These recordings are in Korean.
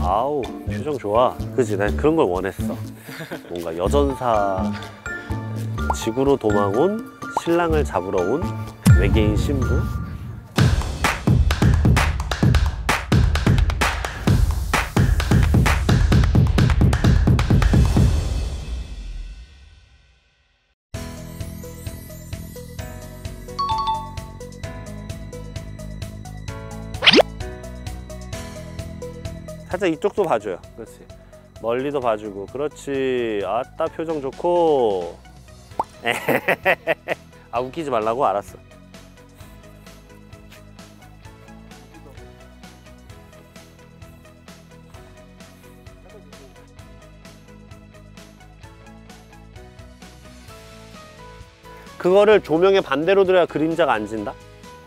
아우, 표정 좋아. 그치? 난 그런 걸 원했어. 뭔가 여전사, 지구로 도망 온 신랑을 잡으러 온 외계인 신부. 살짝 이쪽도 봐줘요. 그렇지. 멀리도 봐주고. 그렇지. 아따, 표정 좋고. 아, 웃기지 말라고? 알았어. 그거를 조명의 반대로 들어야 그림자가 안 진다?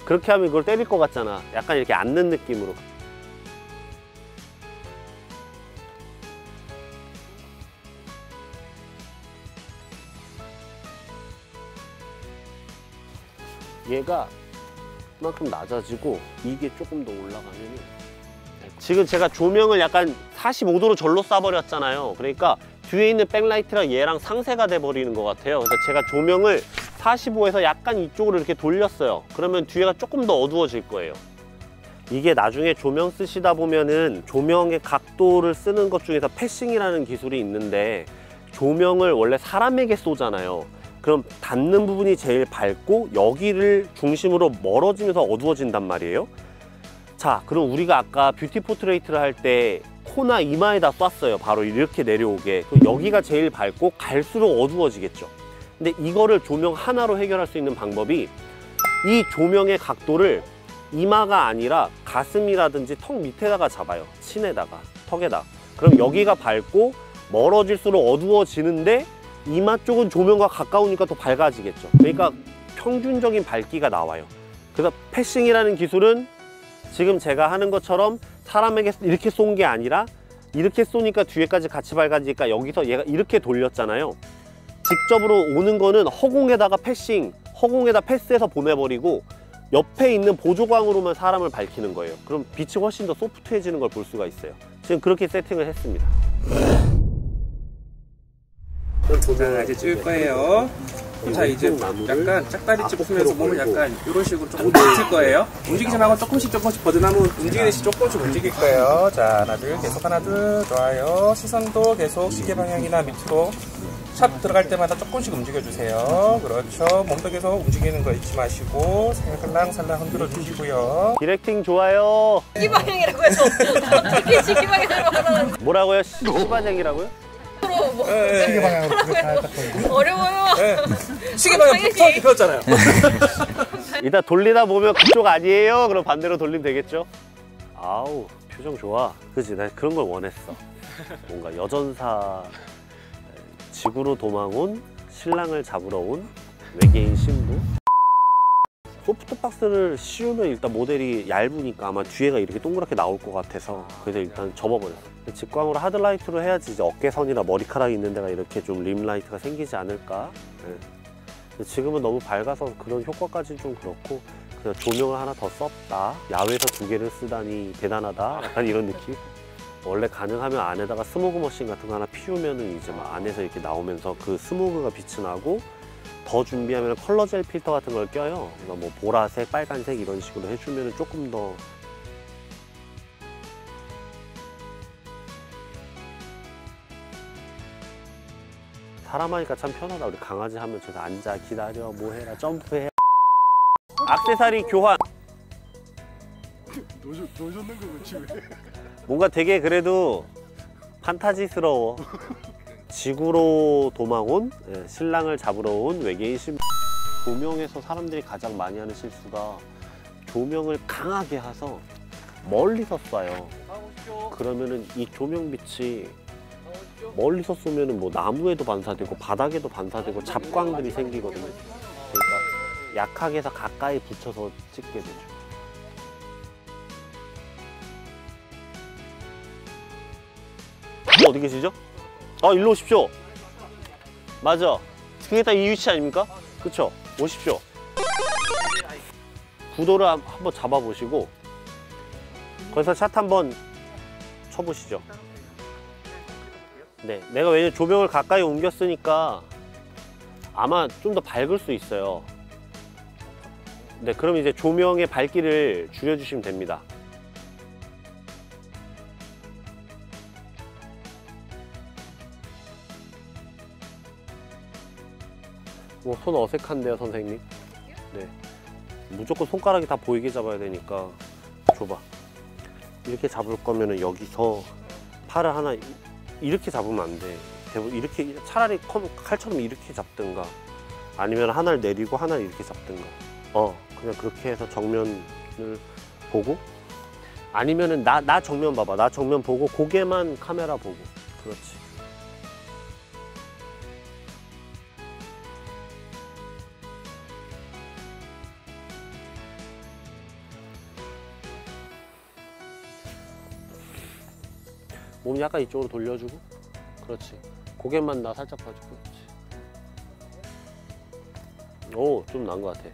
그렇게 하면 이걸 때릴 것 같잖아. 약간 이렇게 앉는 느낌으로. 얘가 그만큼 낮아지고 이게 조금 더 올라가면은, 지금 제가 조명을 약간 45도로 절로 쏴버렸잖아요. 그러니까 뒤에 있는 백라이트랑 얘랑 상쇄가 돼 버리는 것 같아요. 그래서 제가 조명을 45에서 약간 이쪽으로 이렇게 돌렸어요. 그러면 뒤에가 조금 더 어두워질 거예요. 이게 나중에 조명 쓰시다 보면은 조명의 각도를 쓰는 것 중에서 패싱이라는 기술이 있는데, 조명을 원래 사람에게 쏘잖아요. 그럼 닿는 부분이 제일 밝고 여기를 중심으로 멀어지면서 어두워진단 말이에요. 자, 그럼 우리가 아까 뷰티 포트레이트를 할 때 코나 이마에다 쐈어요. 바로 이렇게 내려오게. 여기가 제일 밝고 갈수록 어두워지겠죠. 근데 이거를 조명 하나로 해결할 수 있는 방법이, 이 조명의 각도를 이마가 아니라 가슴이라든지 턱 밑에다가 잡아요. 친에다가, 턱에다. 그럼 여기가 밝고 멀어질수록 어두워지는데, 이마 쪽은 조명과 가까우니까 더 밝아지겠죠. 그러니까 평균적인 밝기가 나와요. 그래서 패싱이라는 기술은 지금 제가 하는 것처럼 사람에게 이렇게 쏜 게 아니라, 이렇게 쏘니까 뒤에까지 같이 밝아지니까 여기서 얘가 이렇게 돌렸잖아요. 직접으로 오는 거는 허공에다가 패싱, 허공에다 패스해서 보내버리고 옆에 있는 보조광으로만 사람을 밝히는 거예요. 그럼 빛이 훨씬 더 소프트해지는 걸 볼 수가 있어요. 지금 그렇게 세팅을 했습니다. 자, 이제 찍을 거예요. 자, 이제 약간 짝다리째 푸면서 몸을 약간 이런 식으로 조금 움직일 거예요. 움직이지 말고 조금씩 버드나무 움직이듯이 조금씩 움직일 거예요. 자, 하나 둘, 계속 하나 둘. 좋아요. 시선도 계속 시계 방향이나 밑으로 샵 들어갈 때마다 조금씩 움직여주세요. 그렇죠. 몸도 계속 움직이는 거 잊지 마시고 살랑살랑 흔들어 주시고요. 디렉팅 좋아요. 시계 방향이라고 해서 시계 방향이라고 하는 뭐라고요? 시바쟁이라고요? 시계 방향으로 어려워요. 네. 시계 방향 처음 배웠잖아요. 이따 돌리다 보면 그쪽 아니에요? 그럼 반대로 돌리면 되겠죠? 아우, 표정 좋아. 그치? 난 그런 걸 원했어. 뭔가 여전사, 지구로 도망 온 신랑을 잡으러 온 외계인 신부. 소프트박스를 씌우면 일단 모델이 얇으니까 아마 뒤에가 이렇게 동그랗게 나올 것 같아서, 그래서 일단 접어버렸어요. 직광으로 하드라이트로 해야지 이제 어깨선이나 머리카락이 있는 데가 이렇게 좀 림라이트가 생기지 않을까. 네. 지금은 너무 밝아서 그런 효과까지는 좀 그렇고, 그냥 조명을 하나 더 썼다, 야외에서 2개를 쓰다니 대단하다, 약간 이런 느낌. 원래 가능하면 안에다가 스모그 머신 같은 거 하나 피우면은 이제 막 안에서 이렇게 나오면서 그 스모그가 빛이 나고, 더 준비하면 컬러 젤 필터 같은 걸 껴요. 그러니까 뭐 보라색, 빨간색 이런 식으로 해주면 조금 더. 사람 하니까 참 편하다. 우리 강아지 하면 저기 앉아, 기다려, 뭐 해라, 점프해. 액세서리 교환. 넣어줬는 거지 왜? 뭔가 되게 그래도 판타지스러워. 지구로 도망 온, 신랑을 잡으러 온 외계인 신부. 조명에서 사람들이 가장 많이 하는 실수가 조명을 강하게 해서 멀리서 쏴요. 그러면은 이 조명빛이 멀리서 쏘면은 뭐 나무에도 반사되고 바닥에도 반사되고 잡광들이 생기거든요. 그러니까 약하게 해서 가까이 붙여서 찍게 되죠. 어디 계시죠? 일로 오십시오. 맞아. 그게 다 이 위치 아닙니까? 그쵸? 오십시오. 구도를 한번 잡아보시고 거기서 샷 한번 쳐보시죠. 네, 내가 왜냐면 조명을 가까이 옮겼으니까 아마 좀 더 밝을 수 있어요. 네, 그럼 이제 조명의 밝기를 줄여주시면 됩니다. 뭐 손 어색한데요, 선생님? 네, 무조건 손가락이 다 보이게 잡아야 되니까. 줘봐. 이렇게 잡을 거면은 여기서 팔을 하나 이렇게 잡으면 안 돼. 대부분 이렇게 차라리 칼처럼 이렇게 잡든가 아니면 하나를 내리고 하나를 이렇게 잡든가. 그냥 그렇게 해서 정면을 보고 아니면은 나 정면 봐봐. 나 정면 보고 고개만 카메라 보고. 그렇지. 몸 약간 이쪽으로 돌려주고. 그렇지. 고개만 나 살짝 봐주고. 그렇지. 오, 좀 나은 것 같아.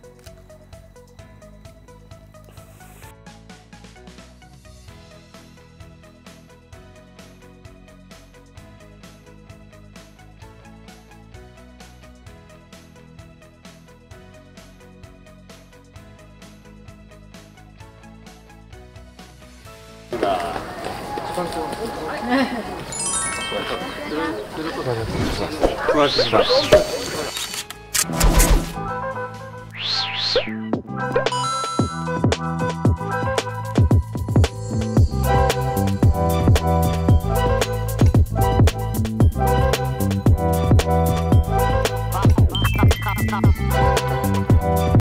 고맙습니다.